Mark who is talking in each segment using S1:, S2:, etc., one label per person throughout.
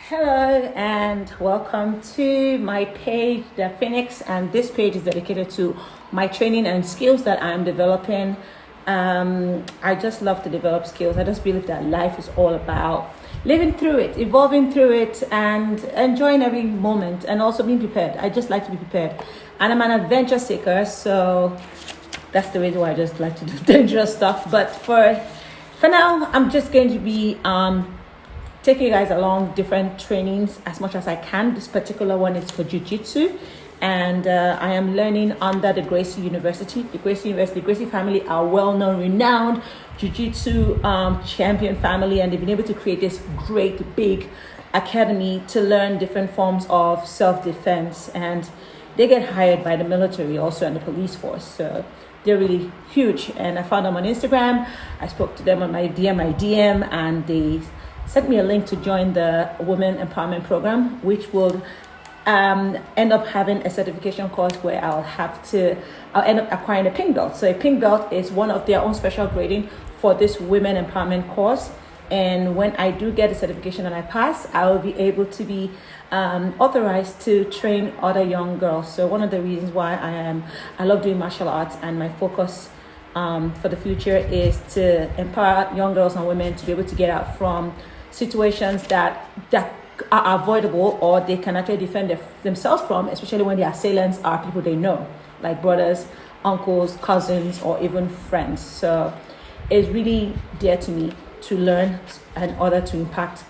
S1: Hello and welcome to my page, the Phoenix, and this page is dedicated to my training and skills that I'm developing. I just love to develop skills. I just believe that life is all about living through it, evolving through it, and enjoying every moment, and also being prepared. I just like to be prepared, and I'm an adventure seeker, so that's the reason why I just like to do dangerous stuff. But for now, I'm just going to be taking you guys along different trainings as much as I can. This particular one is for jiu-jitsu, and I am learning under the Gracie University. The Gracie family are well-known, renowned jiu-jitsu champion family, and they've been able to create this great big academy to learn different forms of self-defense, and they get hired by the military also and the police force, so they're really huge. And I found them on Instagram. I spoke to them on my DM, and they sent me a link to join the Women Empowerment Program, which will end up having a certification course where I'll end up acquiring a pink belt. So a pink belt is one of their own special grading for this Women Empowerment course. And when I do get a certification and I pass, I will be able to be authorized to train other young girls. So one of the reasons why I love doing martial arts, and my focus for the future is to empower young girls and women to be able to get out from situations that are avoidable, or they can actually defend themselves from, especially when the assailants are people they know, like brothers, uncles, cousins, or even friends. So it's really dear to me to learn in order to impact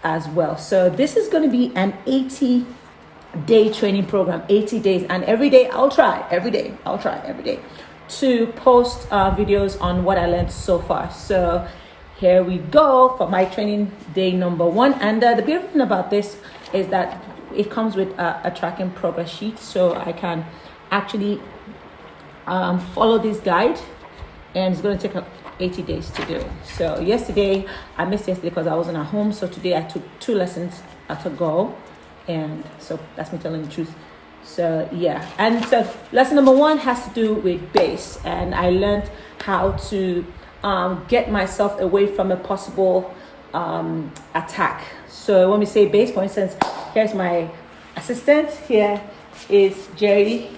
S1: as well. So this is going to be an 80-day training program, 80 days, and every day I'll try every day to post videos on what I learned so far. So here we go for my training day number 1. And the beautiful thing about this is that it comes with a tracking progress sheet, so I can actually follow this guide, and it's going to take 80 days to do it. So I missed yesterday because I wasn't at home, so today I took 2 lessons at a go, and so that's me telling the truth. So yeah, and so lesson number 1 has to do with base, and I learned how to get myself away from a possible attack. So when we say base, for instance, here's my assistant, here is Jerry.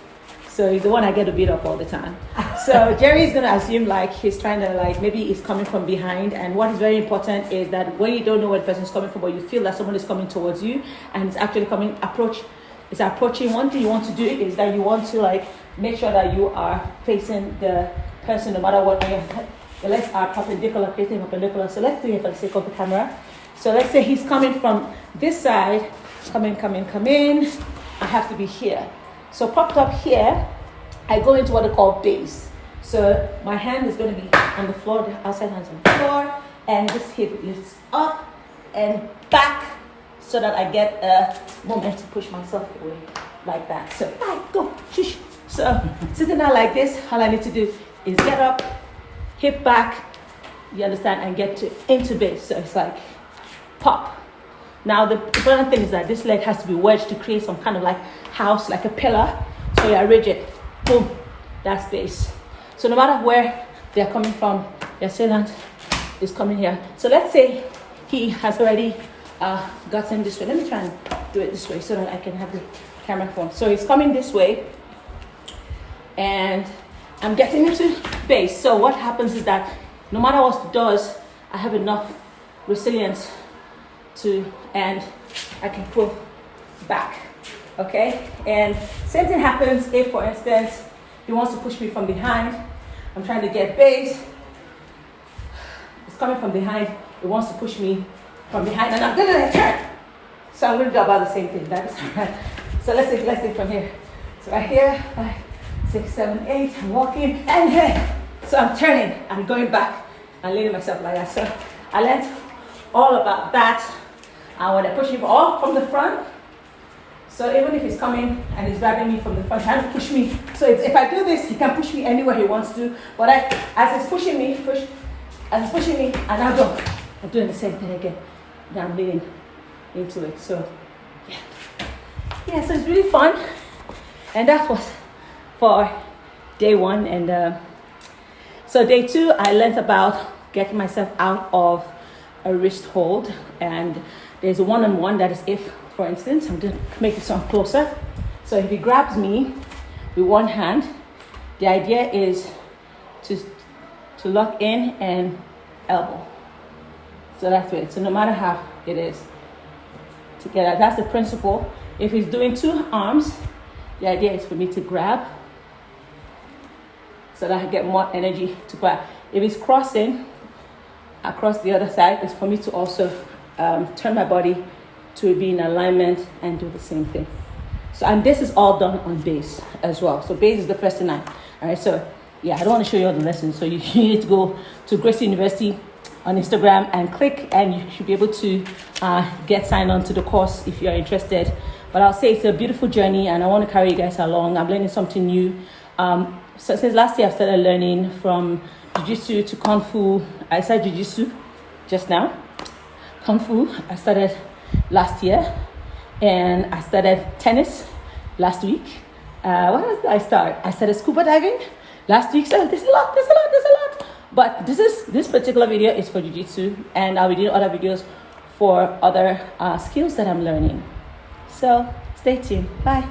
S1: So he's the one I get to beat up all the time. So Jerry is gonna assume like he's trying to, like, maybe he's coming from behind. And what is very important is that when you don't know where the person is coming from, but you feel that someone is coming towards you and it's actually approaching, one thing you want to do is that you want to, like, make sure that you are facing the person no matter what. The legs are perpendicular, creating perpendicular. So let's do it for the sake of the camera. So let's say he's coming from this side, come in. I have to be here. So propped up here, I go into what they call base. So my hand is going to be on the floor, the outside hand's on the floor, and this hip lifts up and back so that I get a moment to push myself away like that. So I go, shush. So sitting down like this, all I need to do is get up, hip back, you understand, and get into base. So it's like pop. Now the important thing is that this leg has to be wedged to create some kind of like house, like a pillar. So you're rigid. Boom. That's base. So no matter where they're coming from, the assailant is coming here. So let's say he has already gotten this way. Let me try and do it this way so that I can have the camera phone. So he's coming this way, and I'm getting into base. So what happens is that no matter what he does, I have enough resilience and I can pull back, okay? And same thing happens if, for instance, he wants to push me from behind. I'm trying to get base. It's coming from behind. It wants to push me from behind, and I'm gonna turn. So I'm gonna do about the same thing. That's right. So let's take from here. So right here, 5, 6, 7, 8. I'm walking, and here. So I'm turning. I'm going back and leaning myself like that. So I learned all about that. And when I push him all from the front, so even if he's coming and he's grabbing me from the front, trying to push me. So if I do this, he can push me anywhere he wants to. But as he's pushing me, and I go. I'm doing the same thing again. Now I'm leaning into it. So yeah. So it's really fun. And that was for day 1. And so day 2, I learned about getting myself out of a wrist hold, and There's a one-on-one, that is if, for instance, I'm going to make this one closer. So if he grabs me with one hand, the idea is to lock in and elbow. So that's it. So no matter how it is together, that's the principle. If he's doing two arms, the idea is for me to grab so that I get more energy to grab. If he's crossing across the other side, it's for me to also turn my body to be in alignment and do the same thing. So, and this is all done on base as well. So base is the first thing. All right, so yeah, I don't want to show you all the lessons. So you need to go to Gracie University on Instagram and click, and you should be able to get signed on to the course if you're interested. But I'll say it's a beautiful journey, and I want to carry you guys along. I'm learning something new. So since last year, I've started learning from jiu-jitsu to kung fu. I started jiu-jitsu just now. Kung fu, I started last year. And I started tennis last week. What else did I start? I started scuba diving last week. So there's a lot. But this particular video is for jiu-jitsu, and I'll be doing other videos for other skills that I'm learning. So stay tuned. Bye.